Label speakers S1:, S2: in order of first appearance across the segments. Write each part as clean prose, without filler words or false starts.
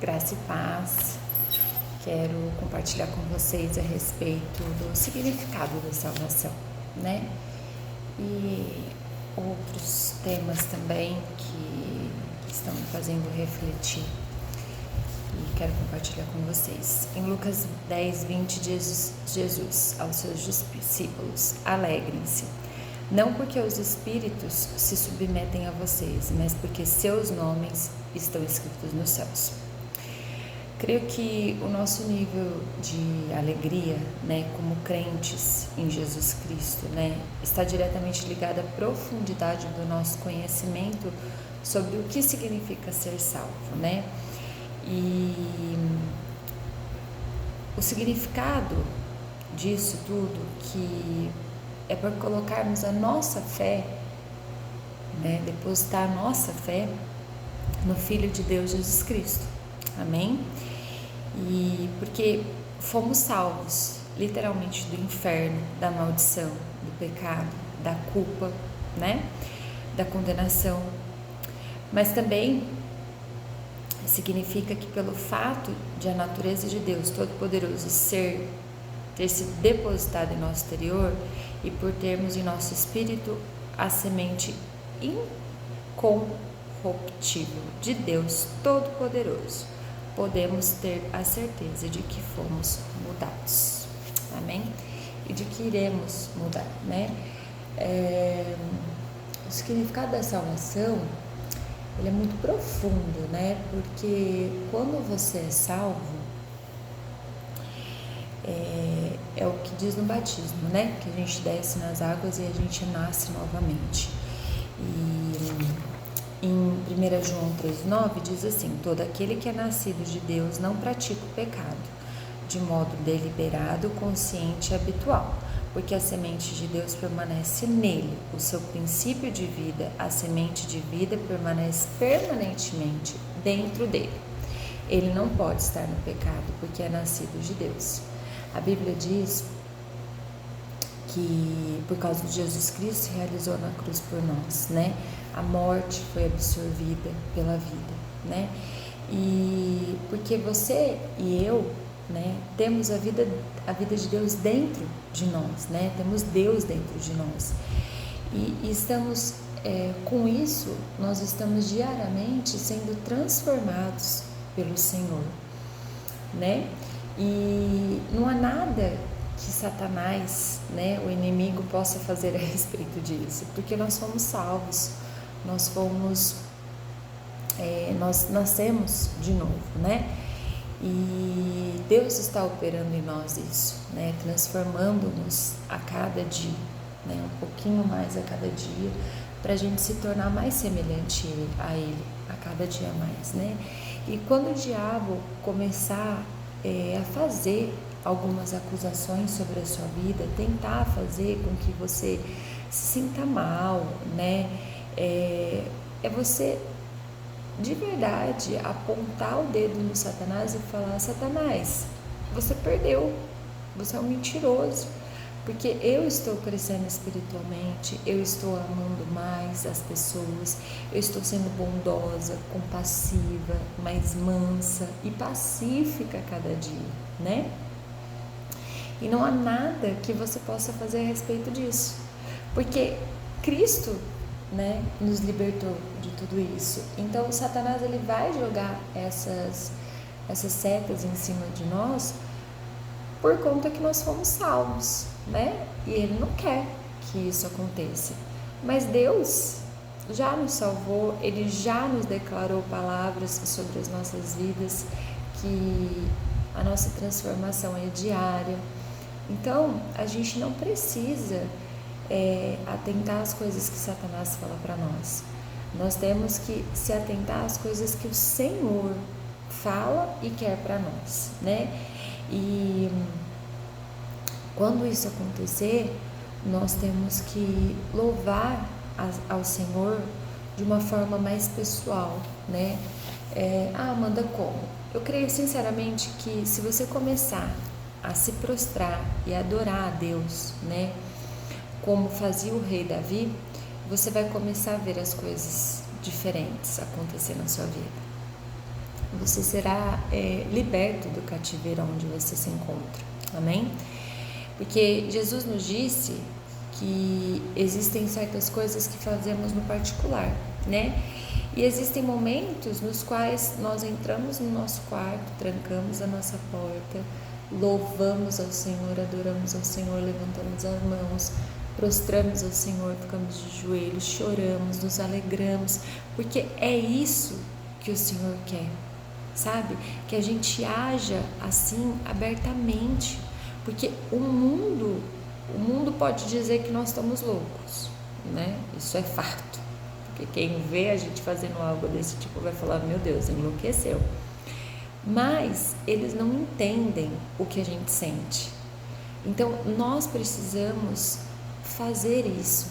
S1: Graça e paz. Quero compartilhar com vocês a respeito do significado da salvação, né? E outros temas também que estão me fazendo refletir e quero compartilhar com vocês. Em Lucas 10:20 diz Jesus aos seus discípulos: alegrem-se, não porque os espíritos se submetem a vocês, mas porque seus nomes estão escritos nos céus. Creio que o nosso nível de alegria, né, como crentes em Jesus Cristo, né, está diretamente ligado à profundidade do nosso conhecimento sobre o que significa ser salvo, né? E o significado disso tudo que é por colocarmos a nossa fé, né, depositar a nossa fé no Filho de Deus Jesus Cristo. Amém? E porque fomos salvos, literalmente, do inferno, da maldição, do pecado, da culpa, né? Da condenação. Mas também significa que pelo fato de a natureza de Deus Todo-Poderoso ter sido depositada em nosso exterior e por termos em nosso espírito a semente incorruptível de Deus Todo-Poderoso, podemos ter a certeza de que fomos mudados, amém? E de que iremos mudar, né? O significado da salvação, ele é muito profundo, né? Porque quando você é salvo, é o que diz no batismo, né? Que a gente desce nas águas e a gente nasce novamente. E em 1 João 3,9 diz assim: todo aquele que é nascido de Deus não pratica o pecado, de modo deliberado, consciente e habitual, porque a semente de Deus permanece nele, o seu princípio de vida, a semente de vida permanece permanentemente dentro dele. Ele não pode estar no pecado, porque é nascido de Deus. A Bíblia diz que por causa de Jesus Cristo realizou na cruz por nós, né? A morte foi absorvida pela vida, né? E porque você e eu, né, temos a vida de Deus dentro de nós, né? Temos Deus dentro de nós. E estamos, com isso, nós estamos diariamente sendo transformados pelo Senhor, né? E não há nada que Satanás, né, o inimigo, possa fazer a respeito disso, porque nós fomos salvos, nós nascemos de novo, né? E Deus está operando em nós isso, né, transformando-nos a cada dia, né, um pouquinho mais a cada dia, para a gente se tornar mais semelhante a Ele, a cada dia mais, né? E quando o diabo começar a fazer algumas acusações sobre a sua vida, tentar fazer com que você se sinta mal, né? É você de verdade apontar o dedo no Satanás e falar: Satanás, você perdeu, você é um mentiroso, porque eu estou crescendo espiritualmente, eu estou amando mais as pessoas, eu estou sendo bondosa, compassiva, mais mansa e pacífica a cada dia, né? E não há nada que você possa fazer a respeito disso, porque Cristo, né, nos libertou de tudo isso. Então o Satanás, ele vai jogar essas setas em cima de nós por conta que nós fomos salvos, né? E ele não quer que isso aconteça. Mas Deus já nos salvou, ele já nos declarou palavras sobre as nossas vidas, que a nossa transformação é diária. Então a gente não precisa atentar às coisas que Satanás fala para nós. Nós temos que se atentar às coisas que o Senhor fala e quer para nós, né? E quando isso acontecer, nós temos que louvar ao Senhor de uma forma mais pessoal, né? Amanda, como? Eu creio sinceramente que se você começar a se prostrar e adorar a Deus, né, como fazia o rei Davi, você vai começar a ver as coisas diferentes acontecer na sua vida. você será liberto do cativeiro onde você se encontra, amém? Porque Jesus nos disse que existem certas coisas que fazemos no particular, né? E existem momentos nos quais nós entramos no nosso quarto, trancamos a nossa porta, louvamos ao Senhor, adoramos ao Senhor, levantamos as mãos, prostramos ao Senhor, ficamos de joelhos, choramos, nos alegramos, porque é isso que o Senhor quer, sabe? Que a gente haja assim abertamente, porque o mundo pode dizer que nós estamos loucos, né? Isso é fato. Porque quem vê a gente fazendo algo desse tipo vai falar, meu Deus, enlouqueceu. Mas eles não entendem o que a gente sente. Então, nós precisamos fazer isso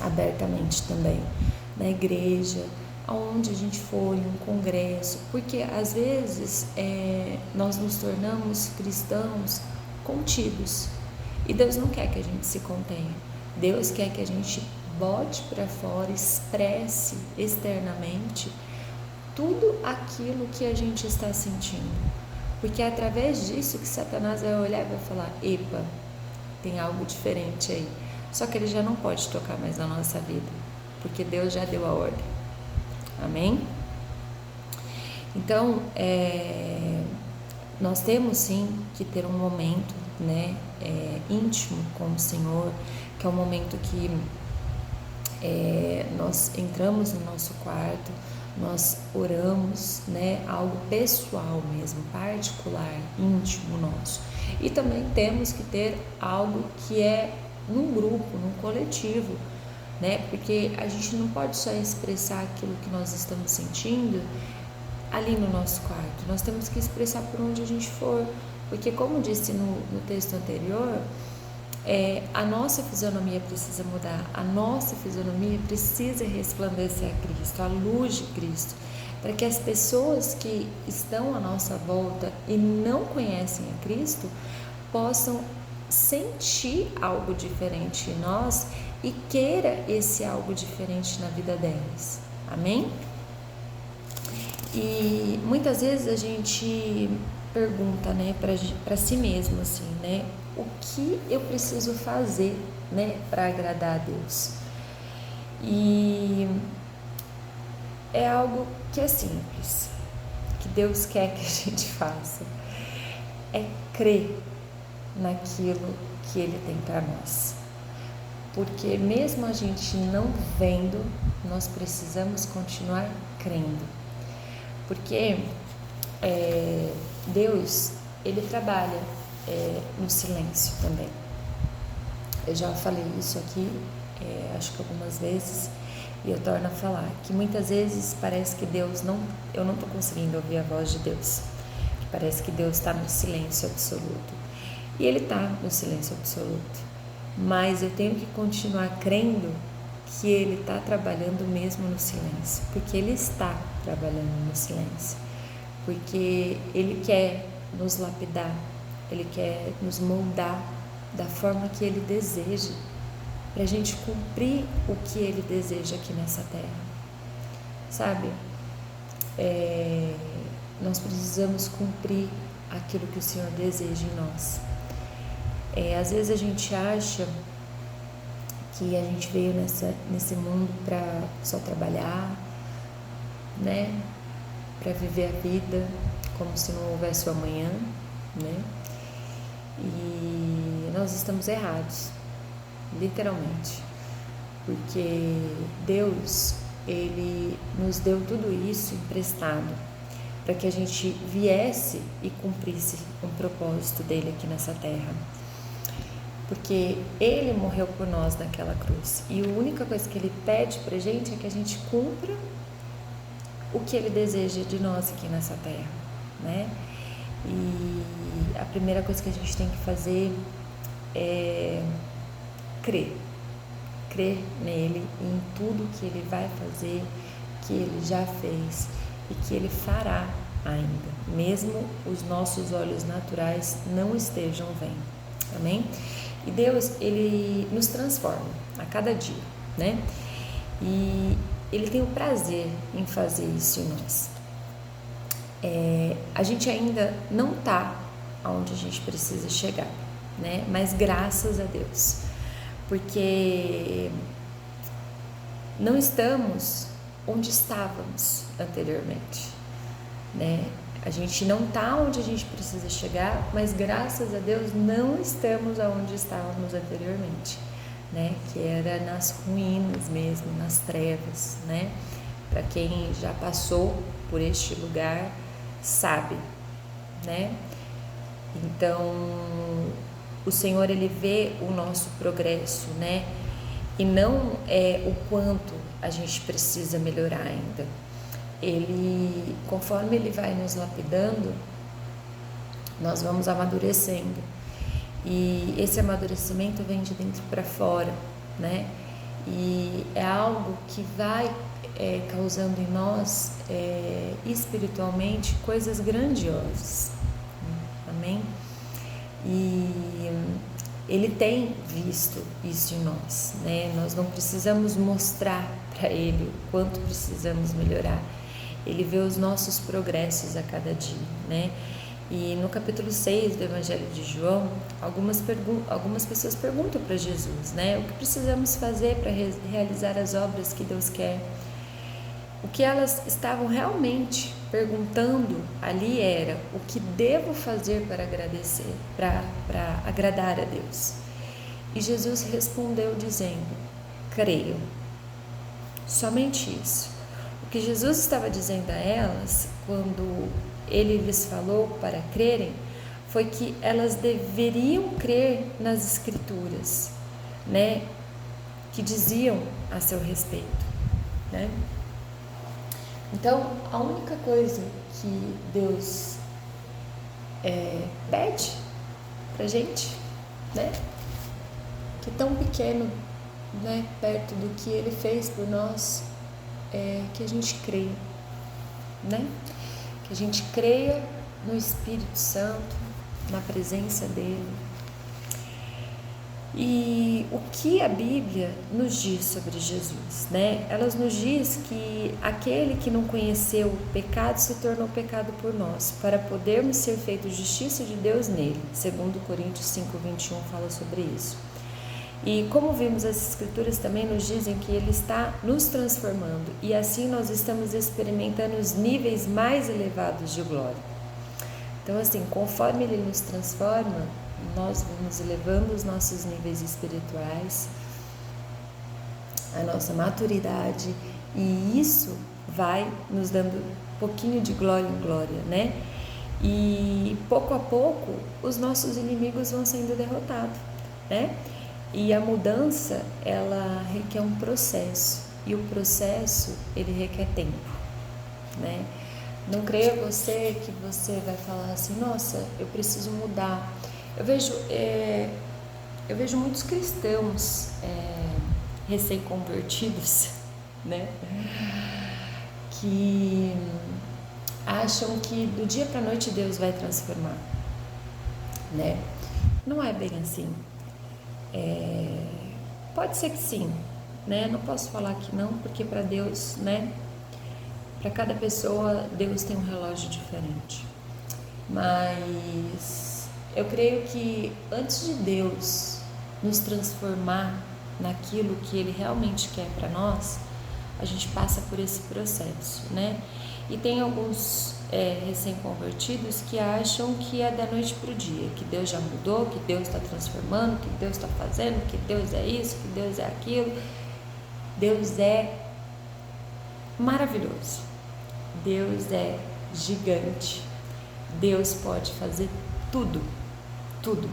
S1: abertamente também, na igreja, aonde a gente for, em um congresso, porque às vezes nós nos tornamos cristãos contidos. E Deus não quer que a gente se contenha. Deus quer que a gente bote para fora, expresse externamente tudo aquilo que a gente está sentindo. Porque é através disso que Satanás vai olhar e vai falar, epa, tem algo diferente aí. Só que ele já não pode tocar mais na nossa vida, porque Deus já deu a ordem. Amém? Então, nós temos sim que ter um momento, né, íntimo com o Senhor, que é o momento que nós entramos no nosso quarto, nós oramos, né, algo pessoal mesmo, particular, íntimo nosso. E também temos que ter algo que é num grupo, num coletivo, né, porque a gente não pode só expressar aquilo que nós estamos sentindo ali no nosso quarto, nós temos que expressar por onde a gente for, porque como disse no texto anterior, a nossa fisionomia precisa mudar, a nossa fisionomia precisa resplandecer a Cristo, a luz de Cristo, para que as pessoas que estão à nossa volta e não conhecem a Cristo possam sentir algo diferente em nós e queira esse algo diferente na vida delas, amém? E muitas vezes a gente pergunta, né, para si mesmo assim, né, o que eu preciso fazer, né, para agradar a Deus? E é algo que é simples, que Deus quer que a gente faça, é crer naquilo que Ele tem para nós, porque mesmo a gente não vendo, nós precisamos continuar crendo, porque Deus, Ele trabalha no silêncio também. Eu já falei isso aqui, acho que algumas vezes, e eu torno a falar, que muitas vezes parece que Deus eu não estou conseguindo ouvir a voz de Deus, que parece que Deus está no silêncio absoluto, e Ele está no silêncio absoluto, mas eu tenho que continuar crendo que Ele está trabalhando mesmo no silêncio, porque Ele está trabalhando no silêncio, porque Ele quer nos lapidar, Ele quer nos moldar da forma que Ele deseja, para a gente cumprir o que Ele deseja aqui nessa terra, sabe? Nós precisamos cumprir aquilo que o Senhor deseja em nós. Às vezes a gente acha que a gente veio nesse mundo para só trabalhar, né? Para viver a vida como se não houvesse o amanhã, né? E nós estamos errados, literalmente, porque Deus, Ele nos deu tudo isso emprestado para que a gente viesse e cumprisse um propósito dele aqui nessa terra, porque Ele morreu por nós naquela cruz, e a única coisa que Ele pede pra gente é que a gente cumpra o que Ele deseja de nós aqui nessa terra, né? E a primeira coisa que a gente tem que fazer é crer nele, em tudo que Ele vai fazer, que Ele já fez e que Ele fará ainda, mesmo os nossos olhos naturais não estejam vendo, amém? E Deus, Ele nos transforma a cada dia, né? E Ele tem o prazer em fazer isso em nós. a gente ainda não está onde a gente precisa chegar, né? Mas graças a Deus, porque não estamos onde estávamos anteriormente, né? A gente não está onde a gente precisa chegar, mas graças a Deus não estamos aonde estávamos anteriormente, né? Que era nas ruínas mesmo, nas trevas, né? Para quem já passou por este lugar sabe, né? Então o Senhor, ele vê o nosso progresso, né? E não é o quanto a gente precisa melhorar ainda. Ele, conforme ele vai nos lapidando, nós vamos amadurecendo. E esse amadurecimento vem de dentro para fora, né? E é algo que vai causando em nós espiritualmente coisas grandiosas. Amém? E ele tem visto isso em nós, né? Nós não precisamos mostrar para ele o quanto precisamos melhorar. Ele vê os nossos progressos a cada dia, né? E no capítulo 6 do Evangelho de João, algumas pessoas perguntam para Jesus, né? O que precisamos fazer para realizar as obras que Deus quer? O que elas estavam realmente perguntando ali era: o que devo fazer para agradecer, para agradar a Deus? E Jesus respondeu dizendo: creiam. Somente isso. O que Jesus estava dizendo a elas, quando ele lhes falou para crerem, foi que elas deveriam crer nas Escrituras, né? Que diziam a seu respeito, né? Então, a única coisa que Deus pede pra gente, né? Que é tão pequeno, né? Perto do que Ele fez por nós, é que a gente creia, né? Que a gente creia no Espírito Santo, na presença dEle. E o que a Bíblia nos diz sobre Jesus, né? Ela nos diz que aquele que não conheceu o pecado se tornou pecado por nós, para podermos ser feitos justiça de Deus nele. 2 Coríntios 5:21 fala sobre isso. E como vimos, as Escrituras também nos dizem que Ele está nos transformando, e assim nós estamos experimentando os níveis mais elevados de glória. Então, assim, conforme Ele nos transforma, nós vamos elevando os nossos níveis espirituais, a nossa maturidade, e isso vai nos dando um pouquinho de glória em glória, né? E pouco a pouco os nossos inimigos vão sendo derrotados, né? E a mudança, ela requer um processo, e o processo, ele requer tempo, né? Não creia você que você vai falar assim: nossa, eu preciso mudar. Eu vejo muitos cristãos recém-convertidos, né? Que acham que do dia para a noite Deus vai transformar, né? Não é bem assim. Pode ser que sim, né? Não posso falar que não, porque para Deus, né? Para cada pessoa, Deus tem um relógio diferente. Mas eu creio que antes de Deus nos transformar naquilo que Ele realmente quer para nós, a gente passa por esse processo, né? E tem alguns recém-convertidos que acham que é da noite para o dia, que Deus já mudou, que Deus está transformando, que Deus está fazendo, que Deus é isso, que Deus é aquilo. Deus é maravilhoso, Deus é gigante, Deus pode fazer tudo, tudo,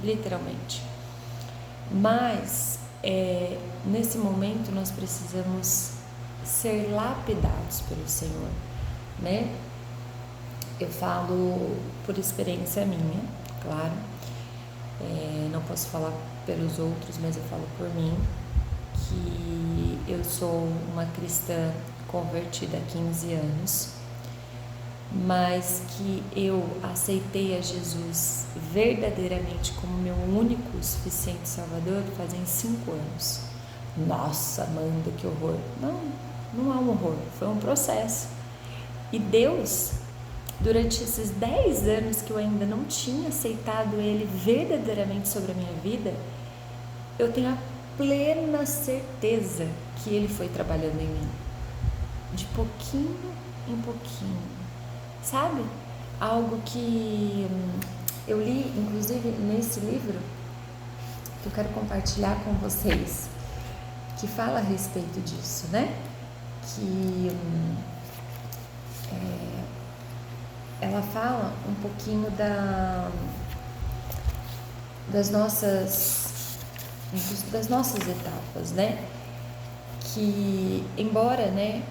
S1: literalmente. Mas nesse momento nós precisamos ser lapidados pelo Senhor, né? Eu falo por experiência minha, claro, não posso falar pelos outros, mas eu falo por mim, que eu sou uma cristã convertida há 15 anos, mas que eu aceitei a Jesus verdadeiramente como meu único e suficiente Salvador fazem 5 anos. Nossa, Amanda, que horror! Não é um horror, foi um processo. E Deus, durante esses 10 anos que eu ainda não tinha aceitado Ele verdadeiramente sobre a minha vida, eu tenho a plena certeza que Ele foi trabalhando em mim, de pouquinho em pouquinho, sabe? Algo que eu li, inclusive, nesse livro, que eu quero compartilhar com vocês, que fala a respeito disso, né? Que ela fala um pouquinho das nossas etapas, né? Que embora, né,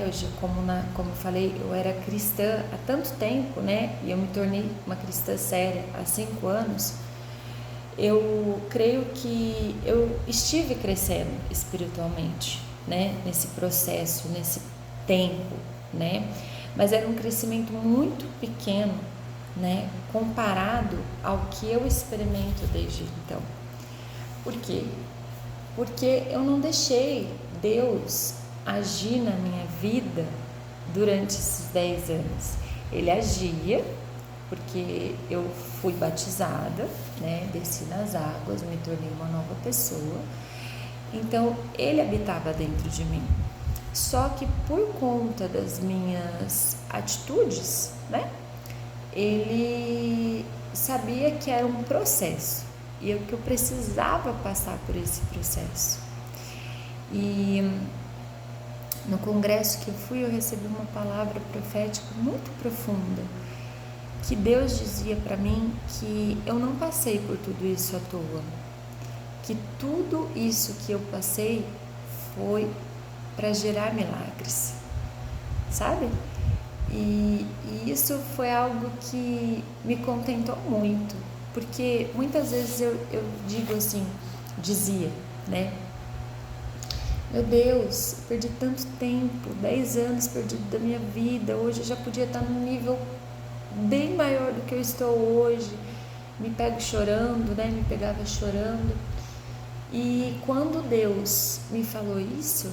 S1: hoje, como eu falei, eu era cristã há tanto tempo, né? E eu me tornei uma cristã séria há 5 anos. Eu creio que eu estive crescendo espiritualmente, né? Nesse processo, nesse tempo, né? Mas era um crescimento muito pequeno, né? Comparado ao que eu experimento desde então. Por quê? Porque eu não deixei Deus agir na minha vida durante esses 10 anos. Ele agia, porque eu fui batizada, né? Desci nas águas, me tornei uma nova pessoa. Então, Ele habitava dentro de mim. Só que por conta das minhas atitudes, né? Ele sabia que era um processo e que eu precisava passar por esse processo. E no congresso que eu fui, eu recebi uma palavra profética muito profunda, que Deus dizia para mim que eu não passei por tudo isso à toa, que tudo isso que eu passei foi para gerar milagres, sabe? E isso foi algo que me contentou muito, porque muitas vezes eu digo assim, dizia, né? Meu Deus, perdi tanto tempo, 10 anos perdido da minha vida, hoje eu já podia estar num nível bem maior do que eu estou hoje. Me pego chorando, né? Me pegava chorando. E quando Deus me falou isso,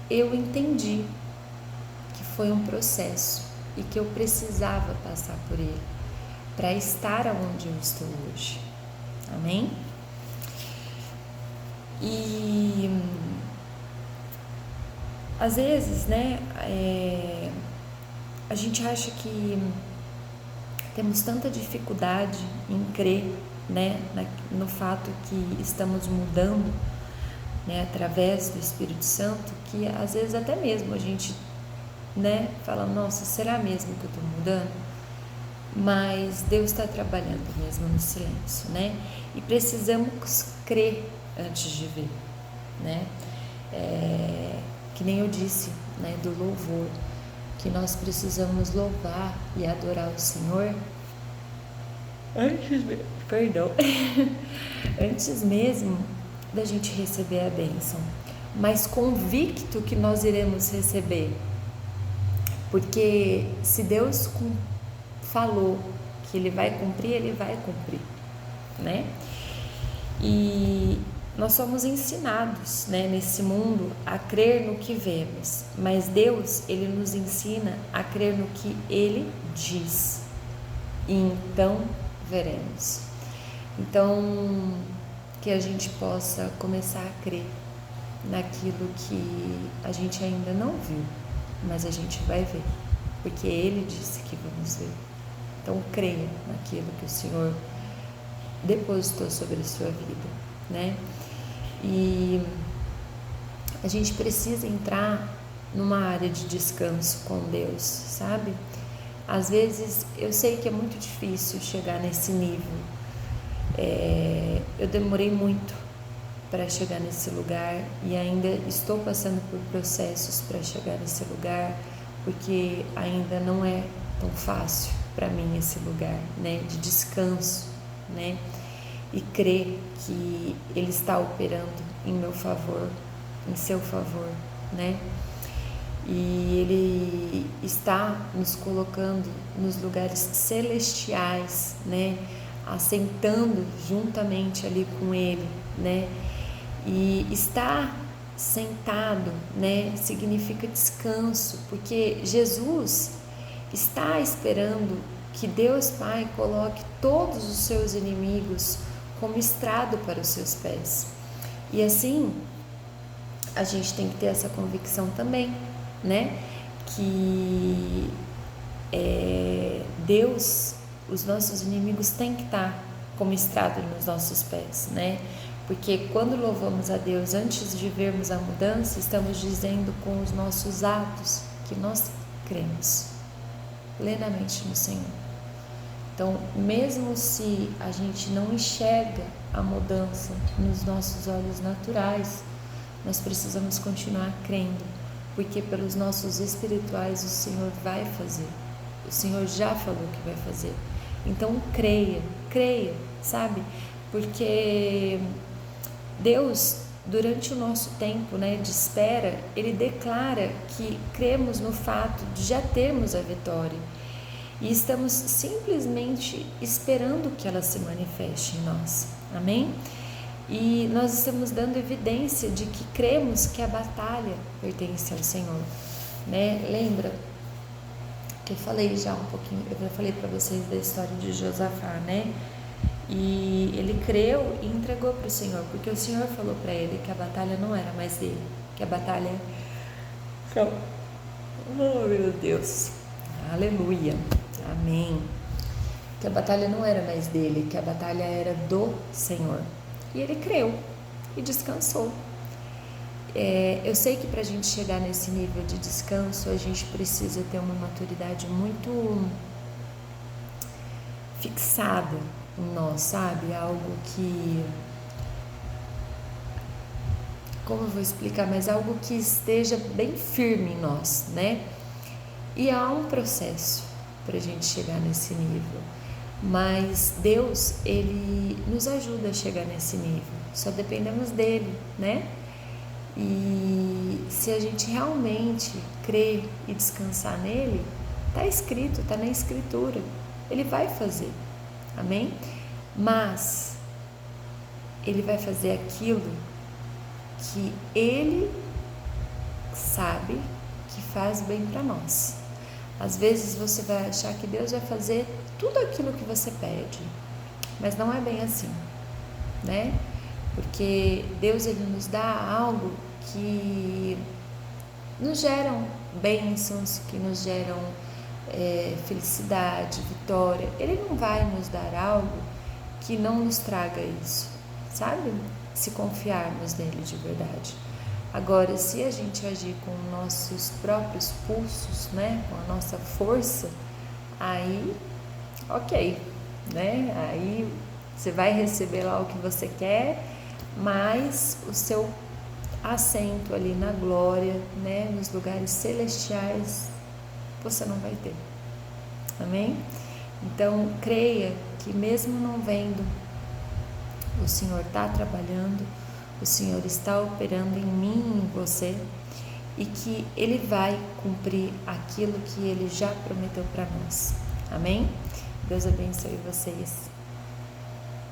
S1: eu entendi que foi um processo e que eu precisava passar por ele para estar onde eu estou hoje. Amém? E às vezes, né, a gente acha que temos tanta dificuldade em crer, né, no fato que estamos mudando, né, através do Espírito Santo, que às vezes até mesmo a gente, né, fala, nossa, será mesmo que eu estou mudando? Mas Deus está trabalhando mesmo no silêncio, né? E precisamos crer antes de ver, né? Que nem eu disse, né, do louvor, que nós precisamos louvar e adorar o Senhor antes mesmo da gente receber a bênção, mas convicto que nós iremos receber, porque se Deus falou que Ele vai cumprir, né? E nós somos ensinados, né, nesse mundo a crer no que vemos, mas Deus, Ele nos ensina a crer no que Ele diz, e então veremos. Então, que a gente possa começar a crer naquilo que a gente ainda não viu, mas a gente vai ver, porque Ele disse que vamos ver. Então, creia naquilo que o Senhor depositou sobre a sua vida, né? E a gente precisa entrar numa área de descanso com Deus, sabe? Às vezes eu sei que é muito difícil chegar nesse nível. Eu demorei muito para chegar nesse lugar e ainda estou passando por processos para chegar nesse lugar, porque ainda não é tão fácil para mim esse lugar, né, de descanso, né, e crer que Ele está operando em meu favor, em seu favor, né, e Ele está nos colocando nos lugares celestiais, né, assentando juntamente ali com Ele, né, e está sentado, né, significa descanso, porque Jesus está esperando que Deus Pai coloque todos os seus inimigos como estrado para os seus pés. E assim, a gente tem que ter essa convicção também, né, que Deus, os nossos inimigos têm que estar como estrado nos nossos pés, né? Porque quando louvamos a Deus antes de vermos a mudança, estamos dizendo com os nossos atos que nós cremos plenamente no Senhor. Então, mesmo se a gente não enxerga a mudança nos nossos olhos naturais, nós precisamos continuar crendo, porque pelos nossos espirituais o Senhor vai fazer. O Senhor já falou que vai fazer. Então creia, sabe? Porque Deus, durante o nosso tempo, né, de espera, Ele declara que cremos no fato de já termos a vitória e estamos simplesmente esperando que ela se manifeste em nós. Amém? E nós estamos dando evidência de que cremos que a batalha pertence ao Senhor, né? Lembra que eu falei já um pouquinho, eu já falei para vocês da história de Josafá, né? E ele creu e entregou para o Senhor, porque o Senhor falou para ele que a batalha não era mais dele, que a batalha... Oh, meu Deus, aleluia, amém. Que a batalha não era mais dele, que a batalha era do Senhor. E ele creu e descansou. Eu sei que para a gente chegar nesse nível de descanso, a gente precisa ter uma maturidade muito fixada em nós, sabe? Algo que... Como eu vou explicar? Mas algo que esteja bem firme em nós, né? E há um processo para a gente chegar nesse nível. Mas Deus, Ele nos ajuda a chegar nesse nível. Só dependemos dEle, né? E se a gente realmente crer e descansar nele, está escrito, está na Escritura, Ele vai fazer, amém? Mas Ele vai fazer aquilo que Ele sabe que faz bem para nós. Às vezes você vai achar que Deus vai fazer tudo aquilo que você pede, mas não é bem assim, né? Porque Deus, Ele nos dá algo que nos geram bênçãos, que nos geram felicidade, vitória. Ele não vai nos dar algo que não nos traga isso, sabe? Se confiarmos nele de verdade. Agora, se a gente agir com nossos próprios pulsos, né, com a nossa força, aí, ok, né? Aí você vai receber lá o que você quer, mas o seu assento ali na glória, né, nos lugares celestiais, você não vai ter. Amém? Então, creia que mesmo não vendo, o Senhor está trabalhando, o Senhor está operando em mim e em você, e que Ele vai cumprir aquilo que Ele já prometeu para nós. Amém? Deus abençoe vocês.